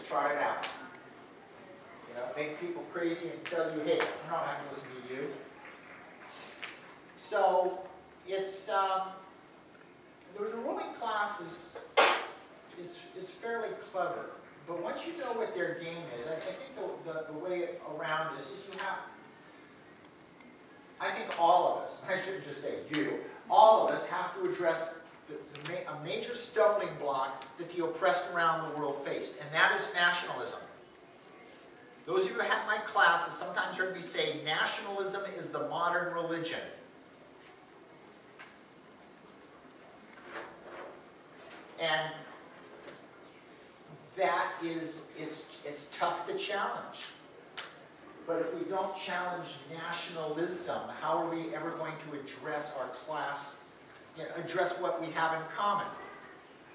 trot it out. You know, make people crazy and tell you, hey, I'm not going to listen to you. So it's the ruling class is fairly clever, but once you know what their game is, I think the way around this is you have. I think all of us, I shouldn't just say you, all of us have to address a major stumbling block that the oppressed around the world faced, and that is nationalism. Those of you who had my class have sometimes heard me say nationalism is the modern religion. And that is, it's tough to challenge. But if we don't challenge nationalism, how are we ever going to address our class, address what we have in common?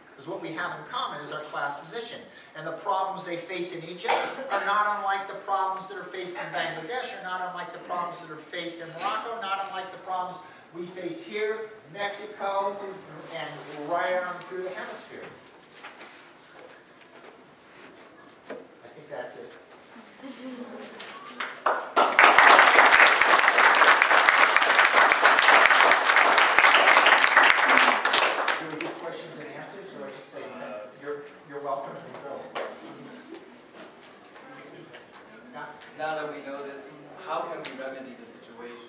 Because what we have in common is our class position. And the problems they face in Egypt are not unlike the problems that are faced in Bangladesh, are not unlike the problems that are faced in Morocco, not unlike the problems we face here, Mexico, and right on through the hemisphere. I think that's it. Do we get questions and answers, or just say you're welcome and go? Now that we know this, how can we remedy the situation?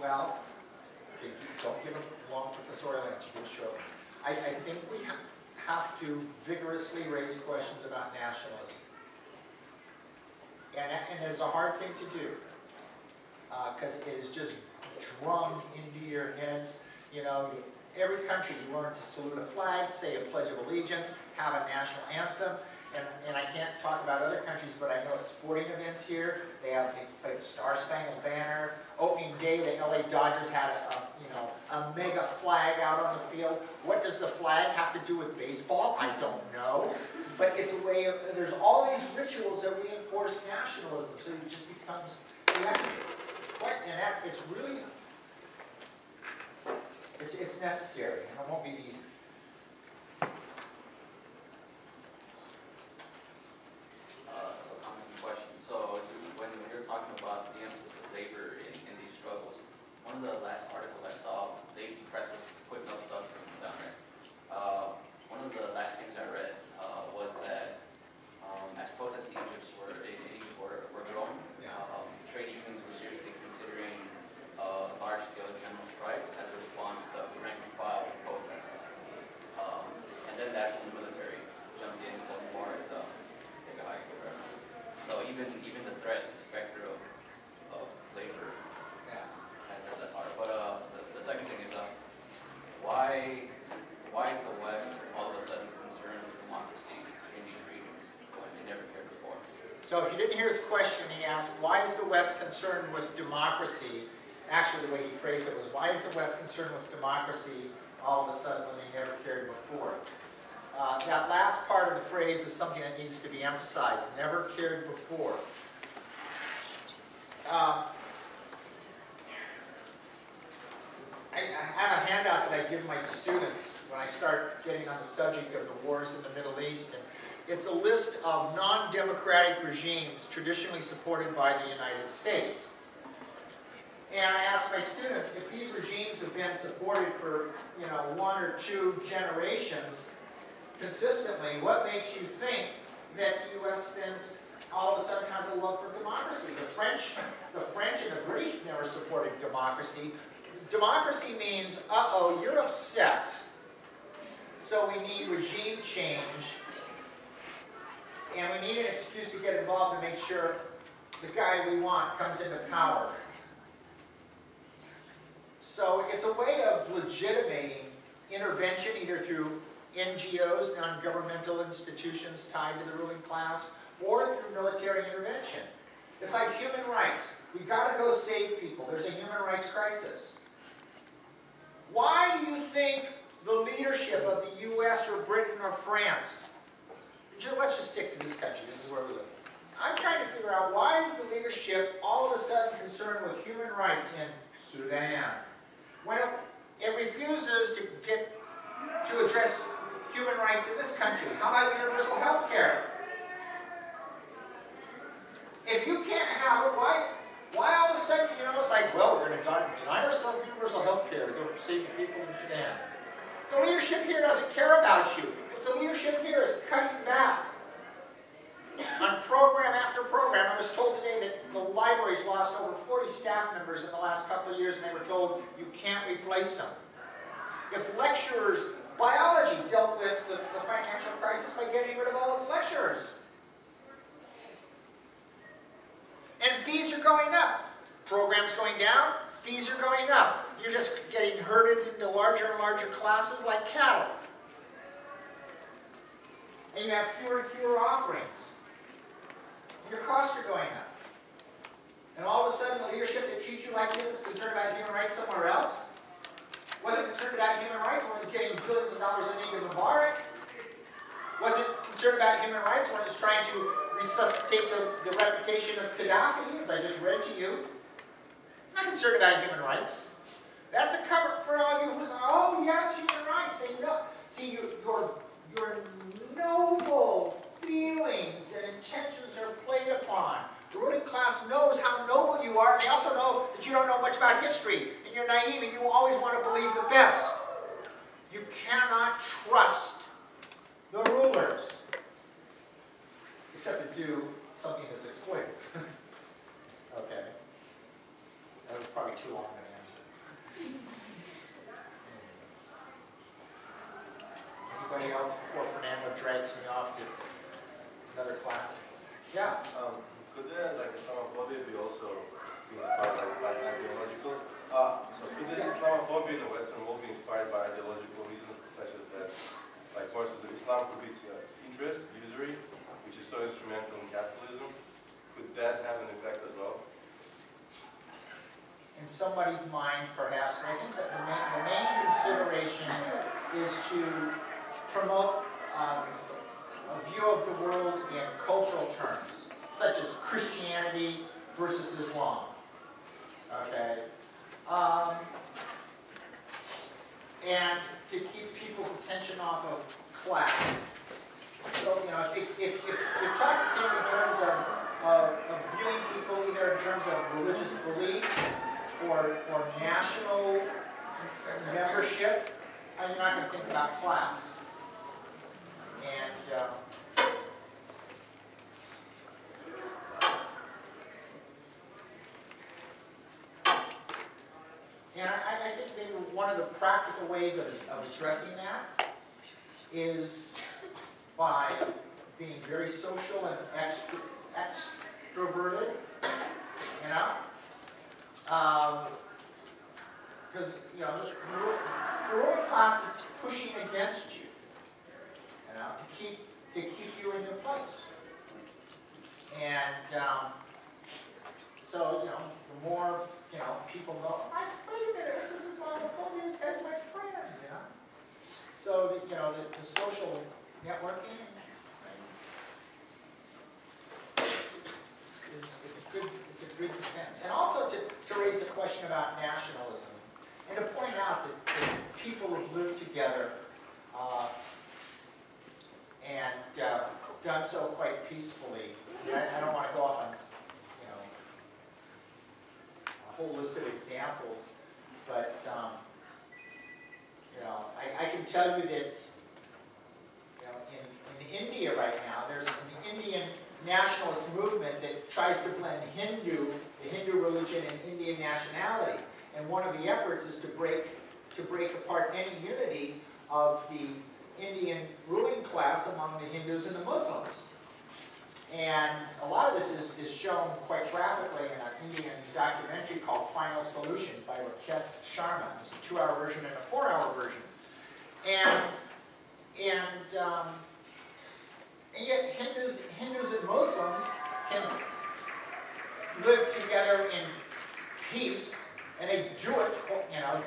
Well, okay, don't give a long professorial answer, give a short. I think we have to vigorously raise questions about nationalism. And it's a hard thing to do, because it is just drummed into your heads. You know, every country you learn to salute a flag, say a Pledge of Allegiance, have a national anthem. And I can't talk about other countries, but I know at sporting events here, they play the Star Spangled Banner. Opening day, the LA Dodgers had a mega flag out on the field. What does the flag have to do with baseball? I don't know. But it's a way of, there's all these rituals that reinforce nationalism, so it just becomes, and it's really, it's necessary, and it won't be easy. One of the last articles I saw, the press was putting up stuff from down there. One of the last things I read was that as protests in Egypt were growing, trade unions were seriously considering large-scale general strikes as a response to rank-and-file protests. And then that's when the military jumped in and told more to take a hike or whatever. So even the threat, the specter of labor. But the second thing is, why is the West all of a sudden concerned with democracy in these regions when they never cared before? So if you didn't hear his question, he asked, why is the West concerned with democracy? Actually, the way he phrased it was, why is the West concerned with democracy all of a sudden when they never cared before? That last part of the phrase is something that needs to be emphasized, never cared before. I have a handout that I give my students when I start getting on the subject of the wars in the Middle East. And it's a list of non-democratic regimes traditionally supported by the United States. And I ask my students, if these regimes have been supported for, one or two generations consistently, what makes you think that the U.S. then all of a sudden has a love for democracy? The French and the British never supported democracy. Democracy means, you're upset, so we need regime change, and we need an excuse to get involved to make sure the guy we want comes into power. So it's a way of legitimating intervention either through NGOs, non-governmental institutions tied to the ruling class, or through military intervention. It's like human rights. We've got to go save people. There's a human rights crisis. Why do you think the leadership of the U.S. or Britain or France, let's just stick to this country, this is where we live. I'm trying to figure out why is the leadership all of a sudden concerned with human rights in Sudan when it refuses to address human rights in this country? How about universal health care? If you can't have it, why all of a sudden, it's like, well, we're going to deny ourselves universal health care to go save the people in Sudan. The leadership here doesn't care about you. If the leadership here is cutting back on program after program, I was told today that the library's lost over 40 staff members in the last couple of years, and they were told you can't replace them. If lecturers, biology dealt with the financial crisis by getting rid of all its lecturers. And fees are going up. Programs going down, fees are going up. You're just getting herded into larger and larger classes like cattle. And you have fewer and fewer offerings. Your costs are going up. And all of a sudden, the leadership that treats you like this is concerned about human rights somewhere else. Wasn't concerned about human rights when it was getting billions of dollars in aid to Mubarak. Wasn't concerned about human rights when it was trying to resuscitate the reputation of Gaddafi, as I just read to you. Not concerned about human rights. That's a cover for all of you who say, oh yes, human rights. They know. See, your noble feelings and intentions are played upon. The ruling class knows how noble you are, and they also know that you don't know much about history, and you're naive, and you always want to believe the best. You cannot trust the rulers, except to do something that's exploited. Okay. That was probably too long of an answer. Anybody else before Fernando drags me off to another class? Yeah. Could Islamophobia be also inspired by ideological? So could Islamophobia in the Western world be inspired by ideological reasons such as that, like for instance, that Islam forbids interest, usury, which is so instrumental in capitalism? Could that have an effect as well? In somebody's mind, perhaps, but I think that the main consideration is to promote a view of the world in cultural terms, such as Christianity versus Islam. Okay? And to keep people's attention off of class. So, if you're talking in terms of viewing people either in terms of religious belief or national membership, you're not going to think about class. And I think maybe one of the practical ways of addressing that is by being very social and extroverted, because the ruling class is pushing against you, to keep you in your place. And so the more people know, wait a minute, this is Islamophobia, this guy's my friend, So the social networking, it's a good defense. And also to raise the question about nationalism, and to point out that people have lived together and done so quite peacefully. I don't want to go off on a whole list of examples, but I can tell you that in India right now, there's an Indian nationalist movement that tries to blend the Hindu religion, and Indian nationality. And one of the efforts is to break apart any unity of the Indian ruling class among the Hindus and the Muslims. And a lot of this is shown quite graphically in an Indian documentary called Final Solution by Rakesh Sharma. There's a 2-hour version and a 4-hour version. And yet Hindus and Muslims can live together in peace, and they do it,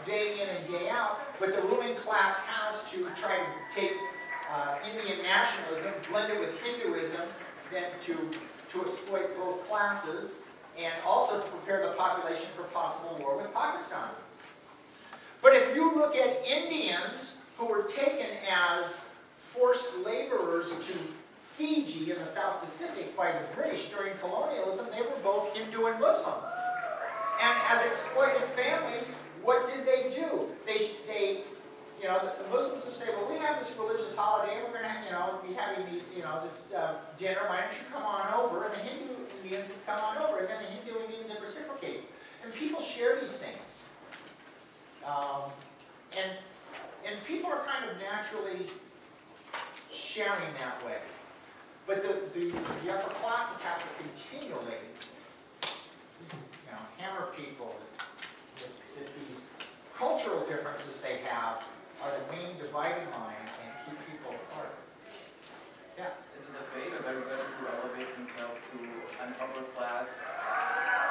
day in and day out. But the ruling class has to try to take Indian nationalism, blend it with Hinduism, then to exploit both classes, and also to prepare the population for possible war with Pakistan. But if you look at Indians who were taken as forced laborers to Fiji in the South Pacific by the British during colonialism, they were both Hindu and Muslim. And as exploited families, what did they do? You know, the Muslims would say, well, we have this religious holiday, we're going to, you know, be having the, you know, this dinner, why don't you come on over? And the Hindu Indians would come on over, and then the Hindu Indians would reciprocate. And people share these things. And people are kind of naturally sharing that way. But the upper classes have to continually, you know, hammer people that these cultural differences they have are the main dividing line and keep people apart. Yeah. Is it the fate of everybody who elevates himself to an upper class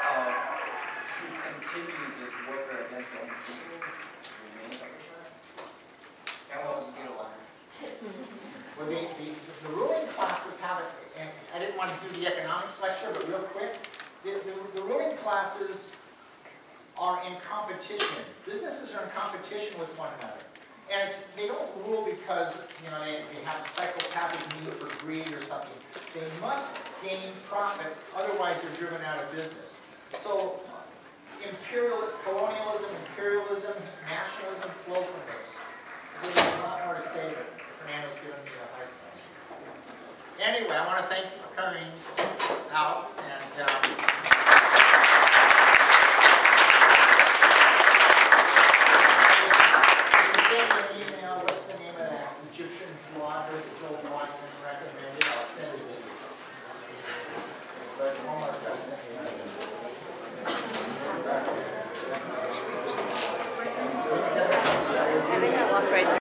to continue this warfare against their own people, to remain upper class? Everyone's get along. Well, the ruling classes have it, and I didn't want to do the economics lecture, but real quick, the ruling classes are in competition. Businesses are in competition with one another. And they don't rule because, you know, they have a psychopathic need for greed or something. They must gain profit, otherwise they're driven out of business. So colonialism, imperialism, nationalism flow from this. There's a lot more to say, but Fernando's given me the high sign. Anyway, I want to thank you for coming out, and you can send me an email, what's the name of that Egyptian blogger, Joel Watson?